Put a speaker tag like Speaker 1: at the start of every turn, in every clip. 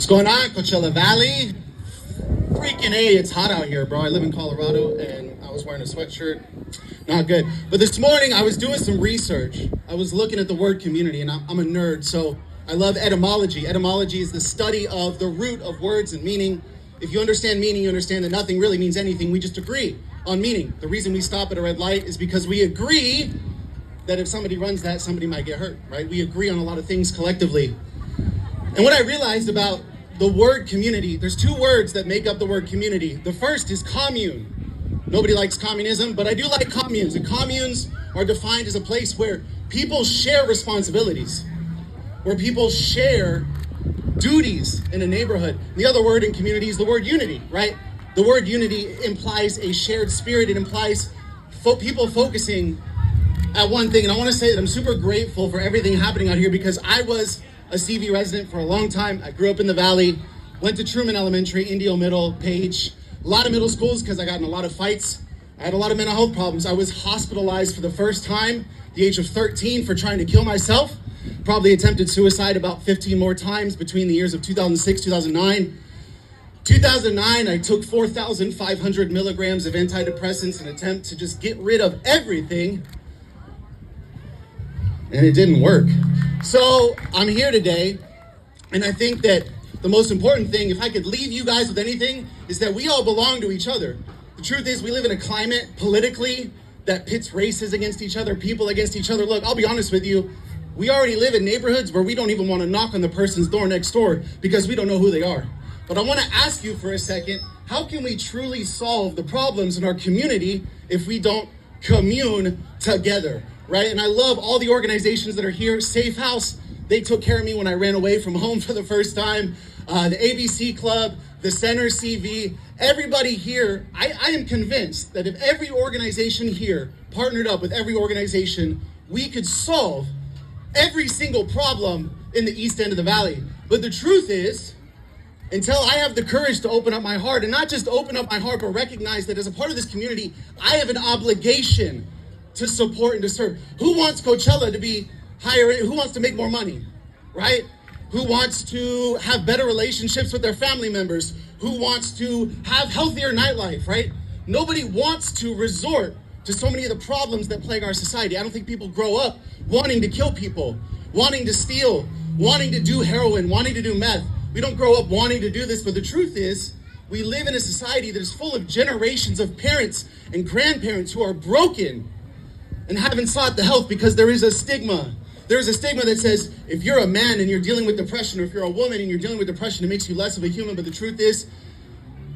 Speaker 1: What's going on, Coachella Valley? Freaking A, it's hot out here, bro. I live in Colorado, and I was wearing a sweatshirt. Not good. But this morning, I was doing some research. I was looking at the word community, and I'm a nerd, so I love etymology. Etymology is the study of the root of words and meaning. If you understand meaning, you understand that nothing really means anything. We just agree on meaning. The reason we stop at a red light is because we agree that if somebody runs that, somebody might get hurt, right? We agree on a lot of things collectively. And what I realized about the word community, there's two words that make up the word community. The first is commune. Nobody likes communism, but I do like communes. And communes are defined as a place where people share responsibilities, where people share duties in a neighborhood. The other word in community is the word unity, right? The word unity implies a shared spirit. It implies people focusing at one thing. And I want to say that I'm super grateful for everything happening out here because I was a CV resident for a long time. I grew up in the Valley, went to Truman Elementary, Indio Middle, Page, a lot of middle schools because I got in a lot of fights. I had a lot of mental health problems. I was hospitalized for the first time at the age of 13 for trying to kill myself. Probably attempted suicide about 15 more times between the years of 2006, 2009. 2009, I took 4,500 milligrams of antidepressants in an attempt to just get rid of everything. And it didn't work. So I'm here today, and I think that the most important thing, if I could leave you guys with anything, is that we all belong to each other. The truth is we live in a climate politically that pits races against each other, people against each other. Look, I'll be honest with you. We already live in neighborhoods where we don't even want to knock on the person's door next door because we don't know who they are. But I want to ask you for a second, how can we truly solve the problems in our community if we don't commune together? Right? And I love all the organizations that are here. Safe House, they took care of me when I ran away from home for the first time. The ABC Club, the Center CV, everybody here, I am convinced that if every organization here partnered up with every organization, we could solve every single problem in the east end of the valley. But the truth is, until I have the courage to open up my heart, and not just open up my heart, but recognize that as a part of this community, I have an obligation to support and to serve. Who wants Coachella to be higher? Who wants to make more money, right? Who wants to have better relationships with their family members? Who wants to have healthier nightlife, right? Nobody wants to resort to so many of the problems that plague our society. I don't think people grow up wanting to kill people, wanting to steal, wanting to do heroin, wanting to do meth. We don't grow up wanting to do this, but the truth is, we live in a society that is full of generations of parents and grandparents who are broken and haven't sought the help because there is a stigma. There's a stigma that says if you're a man and you're dealing with depression, or if you're a woman and you're dealing with depression, it makes you less of a human. But the truth is,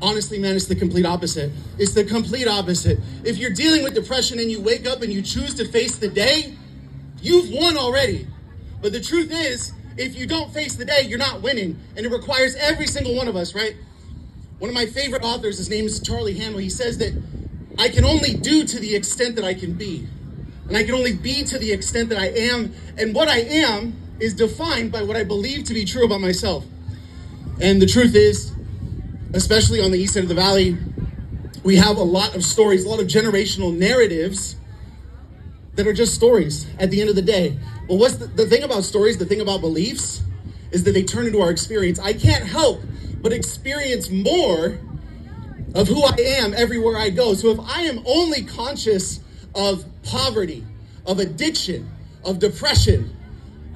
Speaker 1: honestly, man, it's the complete opposite. It's the complete opposite. If you're dealing with depression and you wake up and you choose to face the day, you've won already. But the truth is, if you don't face the day, you're not winning. And it requires every single one of us, right? One of my favorite authors, his name is Charlie Hamill. He says that I can only do to the extent that I can be. And I can only be to the extent that I am. And what I am is defined by what I believe to be true about myself. And the truth is, especially on the east end of the valley, we have a lot of stories, a lot of generational narratives that are just stories at the end of the day. Well, what's the thing about stories, the thing about beliefs, is that they turn into our experience. I can't help but experience more of who I am everywhere I go. So if I am only conscious of poverty, of addiction, of depression,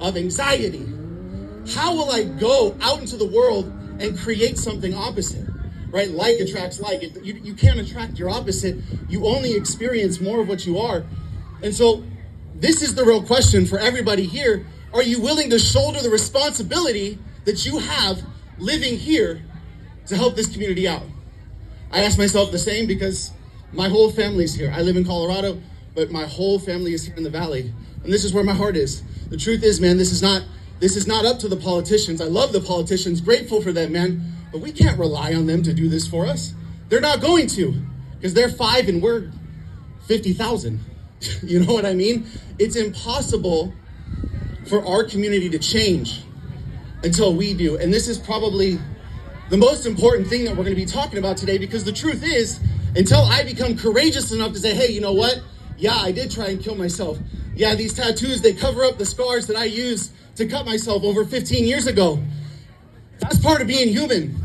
Speaker 1: of anxiety, how will I go out into the world and create something opposite, right? Like attracts like. You can't attract your opposite. You only experience more of what you are. And so this is the real question for everybody here. Are you willing to shoulder the responsibility that you have living here to help this community out? I ask myself the same because my whole family's here. I live in Colorado, but my whole family is here in the valley. And this is where my heart is. The truth is, man, this is not up to the politicians. I love the politicians, grateful for them, man. But we can't rely on them to do this for us. They're not going to, because they're 5 and we're 50,000. You know what I mean? It's impossible for our community to change until we do. And this is probably the most important thing that we're going to be talking about today, because the truth is, until I become courageous enough to say, hey, you know what? Yeah, I did try and kill myself. Yeah, these tattoos, they cover up the scars that I used to cut myself over 15 years ago. That's part of being human,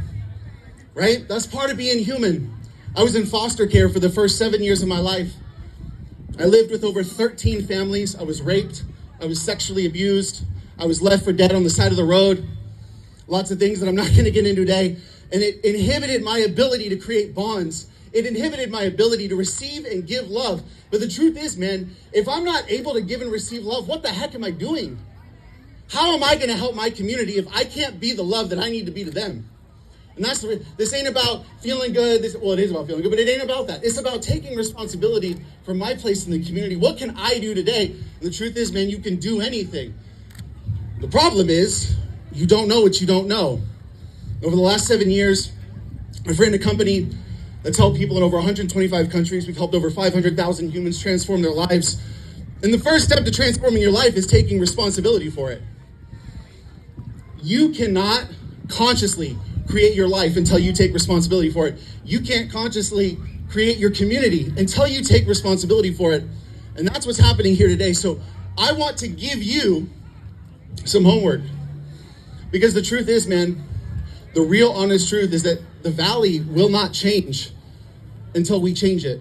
Speaker 1: right? That's part of being human. I was in foster care for the first 7 years of my life. I lived with over 13 families. I was raped. I was sexually abused. I was left for dead on the side of the road. Lots of things that I'm not going to get into today. And it inhibited my ability to create bonds. It inhibited my ability to receive and give love. But the truth is, man, if I'm not able to give and receive love, what the heck am I doing? How am I going to help my community if I can't be the love that I need to be to them? And this ain't about feeling good. Well, it is about feeling good, but it ain't about that. It's about taking responsibility for my place in the community. What can I do today? And the truth is, man, you can do anything. The problem is, you don't know what you don't know. Over the last 7 years, I've ran a company that's helped people in over 125 countries. We've helped over 500,000 humans transform their lives. And the first step to transforming your life is taking responsibility for it. You cannot consciously create your life until you take responsibility for it. You can't consciously create your community until you take responsibility for it. And that's what's happening here today. So I want to give you some homework. Because the truth is, man, the real honest truth is that the valley will not change until we change it.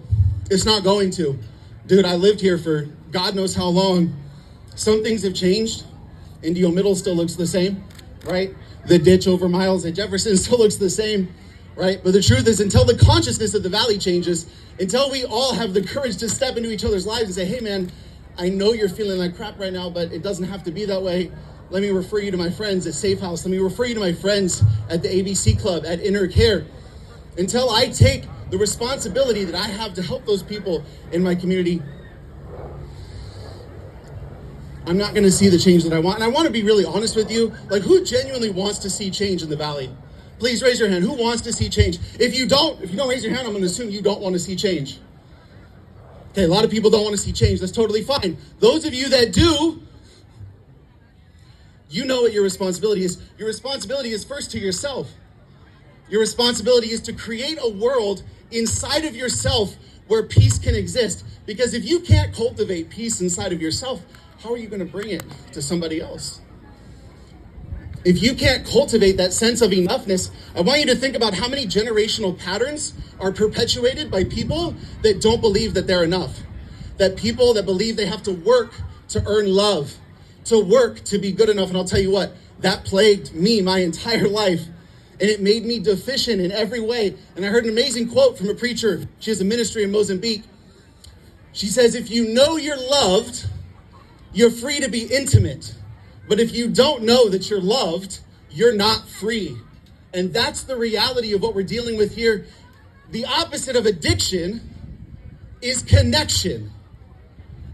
Speaker 1: It's not going to. Dude, I lived here for God knows how long. Some things have changed. Indio Middle still looks the same, right? The ditch over Miles at Jefferson still looks the same, right? But the truth is, until the consciousness of the valley changes, until we all have the courage to step into each other's lives and say, hey man, I know you're feeling like crap right now, but it doesn't have to be that way. Let me refer you to my friends at Safe House. Let me refer you to my friends at the ABC Club, at Inner Care. Until I take the responsibility that I have to help those people in my community, I'm not going to see the change that I want. And I want to be really honest with you. Like, who genuinely wants to see change in the valley? Please raise your hand. Who wants to see change? If you don't raise your hand, I'm going to assume you don't want to see change. Okay, a lot of people don't want to see change. That's totally fine. Those of you that do, you know what your responsibility is. Your responsibility is first to yourself. Your responsibility is to create a world inside of yourself where peace can exist. Because if you can't cultivate peace inside of yourself, how are you going to bring it to somebody else? If you can't cultivate that sense of enoughness, I want you to think about how many generational patterns are perpetuated by people that don't believe that they're enough. That people that believe they have to work to earn love, to work to be good enough. And I'll tell you what, that plagued me my entire life. And it made me deficient in every way. And I heard an amazing quote from a preacher. She has a ministry in Mozambique. She says, if you know you're loved, you're free to be intimate. But if you don't know that you're loved, you're not free. And that's the reality of what we're dealing with here. The opposite of addiction is connection.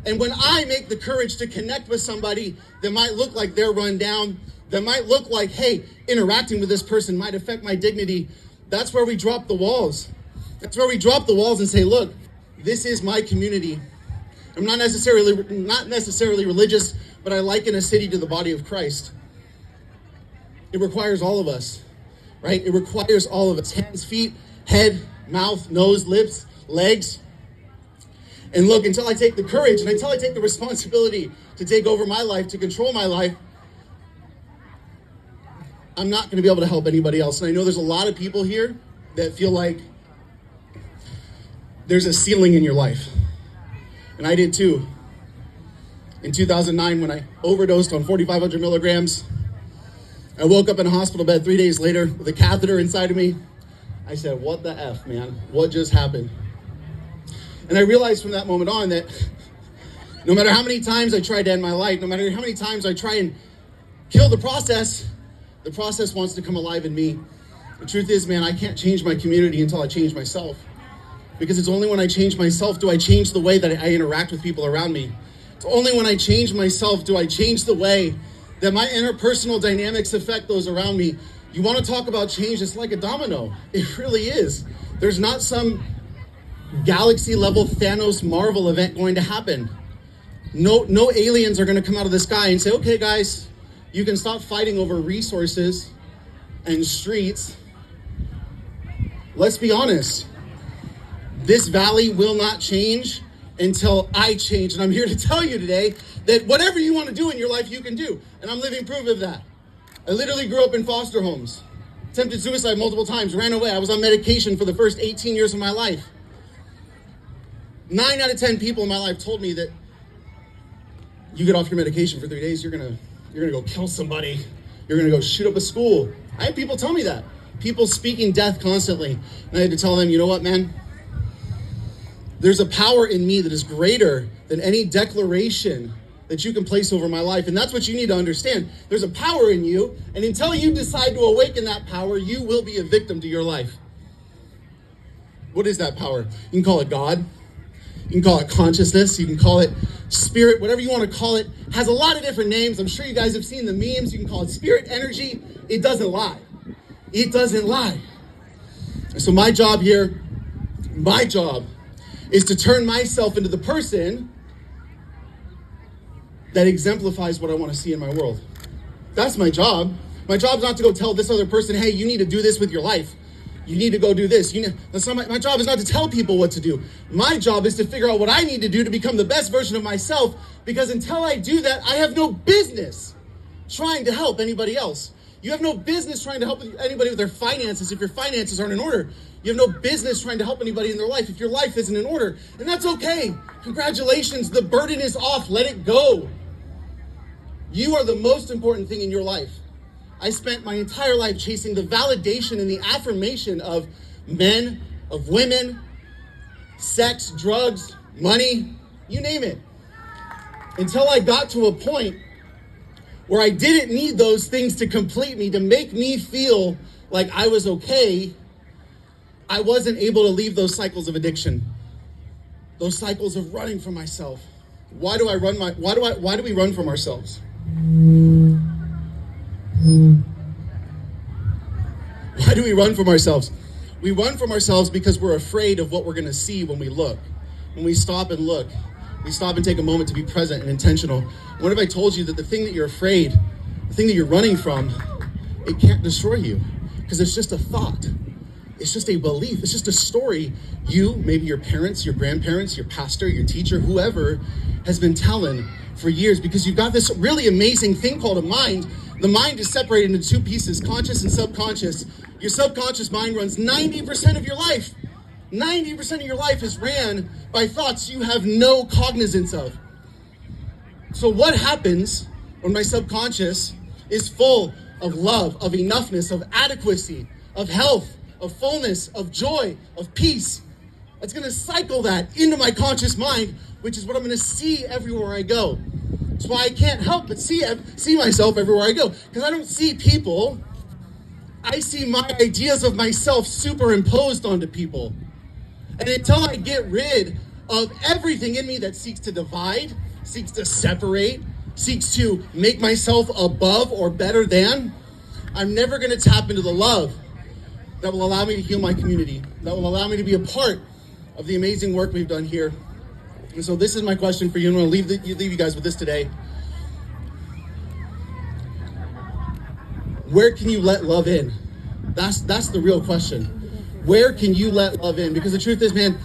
Speaker 1: And when I make the courage to connect with somebody that might look like they're run down, that might look like, hey, interacting with this person might affect my dignity, that's where we drop the walls. That's where we drop the walls and say, look, this is my community. I'm not necessarily religious, but I liken a city to the body of Christ. It requires all of us, right? It requires all of us. Hands, feet, head, mouth, nose, lips, legs. And look, until I take the courage and until I take the responsibility to take over my life, to control my life, I'm not going to be able to help anybody else. And I know there's a lot of people here that feel like there's a ceiling in your life. And I did too. In 2009, when I overdosed on 4,500 milligrams, I woke up in a hospital bed 3 days later with a catheter inside of me. I said, what the F, man? What just happened? And I realized from that moment on that no matter how many times I tried to end my life, no matter how many times I try and kill the process wants to come alive in me. The truth is, man, I can't change my community until I change myself. Because it's only when I change myself do I change the way that I interact with people around me. It's only when I change myself do I change the way that my interpersonal dynamics affect those around me. You want to talk about change, it's like a domino. It really is. There's not some galaxy level Thanos Marvel event going to happen. No aliens are going to come out of the sky and say, okay guys, you can stop fighting over resources and streets. Let's be honest. This valley will not change until I change. And I'm here to tell you today that whatever you want to do in your life, you can do. And I'm living proof of that. I literally grew up in foster homes. Attempted suicide multiple times, ran away. I was on medication for the first 18 years of my life. 9 out of 10 people in my life told me that you get off your medication for 3 days, you're gonna go kill somebody. You're gonna go shoot up a school. I had people tell me that. People speaking death constantly. And I had to tell them, you know what, man? There's a power in me that is greater than any declaration that you can place over my life. And that's what you need to understand. There's a power in you, and until you decide to awaken that power, you will be a victim to your life. What is that power? You can call it God. You can call it consciousness. You can call it spirit, whatever you want to call it. Has a lot of different names. I'm sure you guys have seen the memes. You can call it spirit, energy. It doesn't lie. It doesn't lie. So my job here, is to turn myself into the person that exemplifies what I want to see in my world. That's my job. My job's not to go tell this other person, hey, you need to do this with your life. You need to go do this. My job is not to tell people what to do. My job is to figure out what I need to do to become the best version of myself, because until I do that, I have no business trying to help anybody else. You have no business trying to help anybody with their finances if your finances aren't in order. You have no business trying to help anybody in their life if your life isn't in order. And that's okay. Congratulations. The burden is off. Let it go. You are the most important thing in your life. I spent my entire life chasing the validation and the affirmation of men, of women, sex, drugs, money, you name it. Until I got to a point where I didn't need those things to complete me, to make me feel like I was okay, I wasn't able to leave those cycles of addiction, those cycles of running from myself. Why do we run from ourselves? Why do we run from ourselves? We run from ourselves because we're afraid of what we're going to see when we look. When we stop and look, we stop and take a moment to be present and intentional. What if I told you that the thing that you're afraid, the thing that you're running from, it can't destroy you, because it's just a thought. It's just a belief. It's just a story you, maybe your parents, your grandparents, your pastor, your teacher, whoever has been telling for years, because you've got this really amazing thing called a mind. The mind is separated into two pieces, conscious and subconscious. Your subconscious mind runs 90% of your life. 90% of your life is ran by thoughts you have no cognizance of. So what happens when my subconscious is full of love, of enoughness, of adequacy, of health, of fullness, of joy, of peace? It's going to cycle that into my conscious mind, which is what I'm going to see everywhere I go. That's why I can't help but see myself everywhere I go, because I don't see people. I see my ideas of myself superimposed onto people. And until I get rid of everything in me that seeks to divide, seeks to separate, seeks to make myself above or better than, I'm never going to tap into the love that will allow me to heal my community, that will allow me to be a part of the amazing work we've done here. And so this is my question for you, and I'm going to leave you guys with this today. Where can you let love in? That's the real question. Where can you let love in? Because the truth is, man,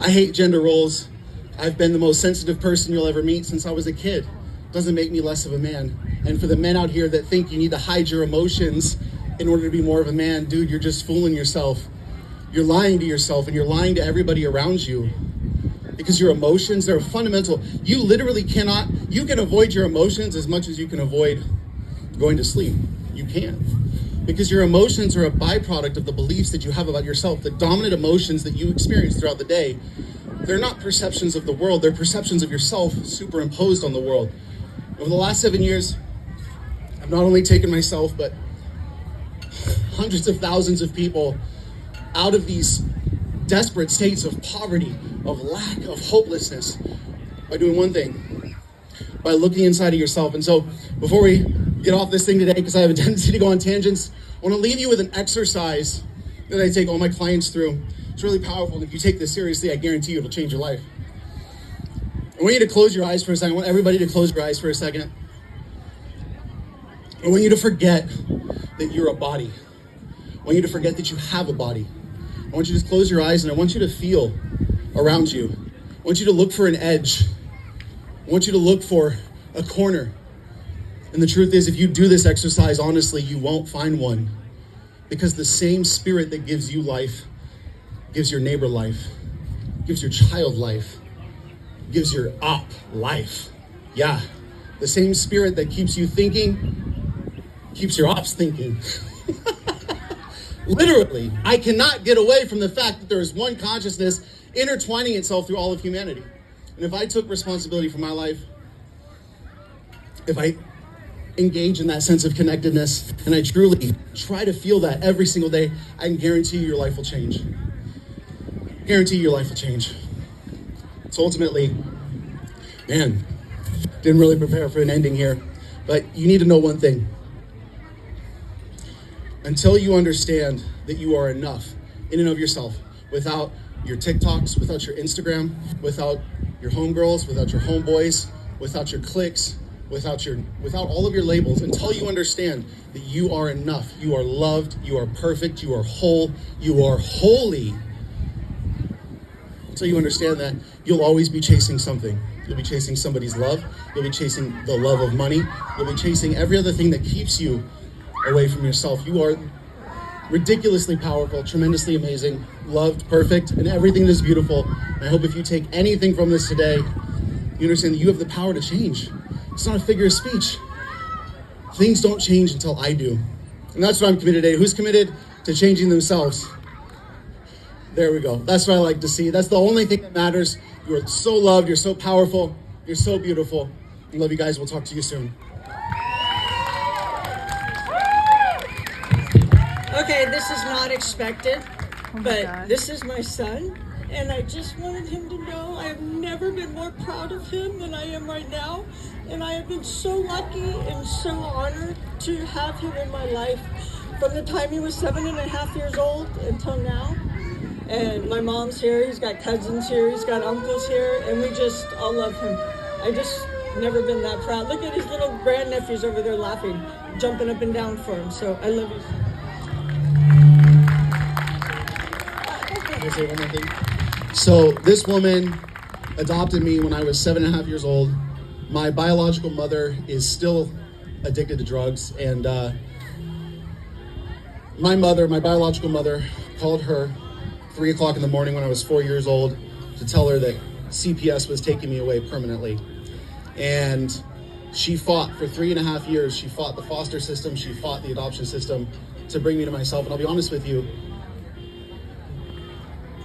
Speaker 1: I hate gender roles. I've been the most sensitive person you'll ever meet since I was a kid. Doesn't make me less of a man. And for the men out here that think you need to hide your emotions in order to be more of a man, dude, you're just fooling yourself. You're lying to yourself, and you're lying to everybody around you. Because your emotions, they're fundamental. You literally cannot, you can avoid your emotions as much as you can avoid going to sleep. You can. Because your emotions are a byproduct of the beliefs that you have about yourself. The dominant emotions that you experience throughout the day, they're not perceptions of the world, they're perceptions of yourself superimposed on the world. Over the last 7 years, I've not only taken myself, but hundreds of thousands of people out of these desperate states of poverty, of lack, of hopelessness, by doing one thing, by looking inside of yourself. And so before we get off this thing today, because I have a tendency to go on tangents, I want to leave you with an exercise that I take all my clients through. It's really powerful, and if you take this seriously, I guarantee you it'll change your life. I want you to close your eyes for a second. I want everybody to close your eyes for a second. I want you to forget that you're a body. I want you to forget that you have a body. I want you to just close your eyes, and I want you to feel around you. I want you to look for an edge. I want you to look for a corner. And the truth is, if you do this exercise honestly, you won't find one. Because the same spirit that gives you life, gives your neighbor life, gives your child life, gives your op life. Yeah, the same spirit that keeps you thinking, keeps your ops thinking. Literally, I cannot get away from the fact that there is one consciousness intertwining itself through all of humanity. And if I took responsibility for my life, if I engage in that sense of connectedness, and I truly try to feel that every single day, I can guarantee you your life will change. Guarantee your life will change. So ultimately, man, didn't really prepare for an ending here, but you need to know one thing. Until you understand that you are enough in and of yourself, without your TikToks, without your Instagram, without your homegirls, without your homeboys, without your cliques, without all of your labels, until you understand that you are enough, you are loved, you are perfect, you are whole, you are holy. Until you understand that, you'll always be chasing something. You'll be chasing somebody's love. You'll be chasing the love of money. You'll be chasing every other thing that keeps you away from yourself. You are ridiculously powerful, tremendously amazing, loved, perfect, and everything that is beautiful. And I hope if you take anything from this today, you understand that you have the power to change. It's not a figure of speech. Things don't change until I do. And that's what I'm committed to. Who's committed to changing themselves? There we go. That's what I like to see. That's the only thing that matters. You are so loved. You're so powerful. You're so beautiful. I love you guys. We'll talk to you soon.
Speaker 2: Okay, this is not expected, but this is my son, and I just wanted him to know I have never been more proud of him than I am right now, and I have been so lucky and so honored to have him in my life from the time he was 7.5 years old until now. And my mom's here, he's got cousins here, he's got uncles here, and we just all love him. I just never been that proud. Look at his little grandnephews over there laughing, jumping up and down for him, so I love you.
Speaker 1: Can I say one more thing? So this woman adopted me when I was 7.5 years old. My biological mother is still addicted to drugs, and my biological mother, called her 3 o'clock in the morning when I was 4 years old to tell her that CPS was taking me away permanently. And she fought for 3.5 years. She fought the foster system. She fought the adoption system to bring me to myself. And I'll be honest with you,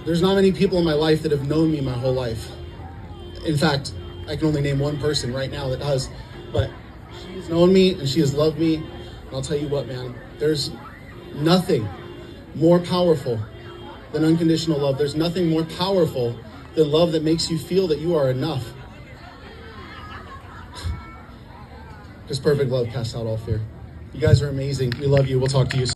Speaker 1: there's not many people in my life that have known me my whole life. In fact, I can only name one person right now that does. But she's known me and she has loved me. And I'll tell you what, man, there's nothing more powerful than unconditional love. There's nothing more powerful than love that makes you feel that you are enough. Because perfect love casts out all fear. You guys are amazing. We love you. We'll talk to you soon.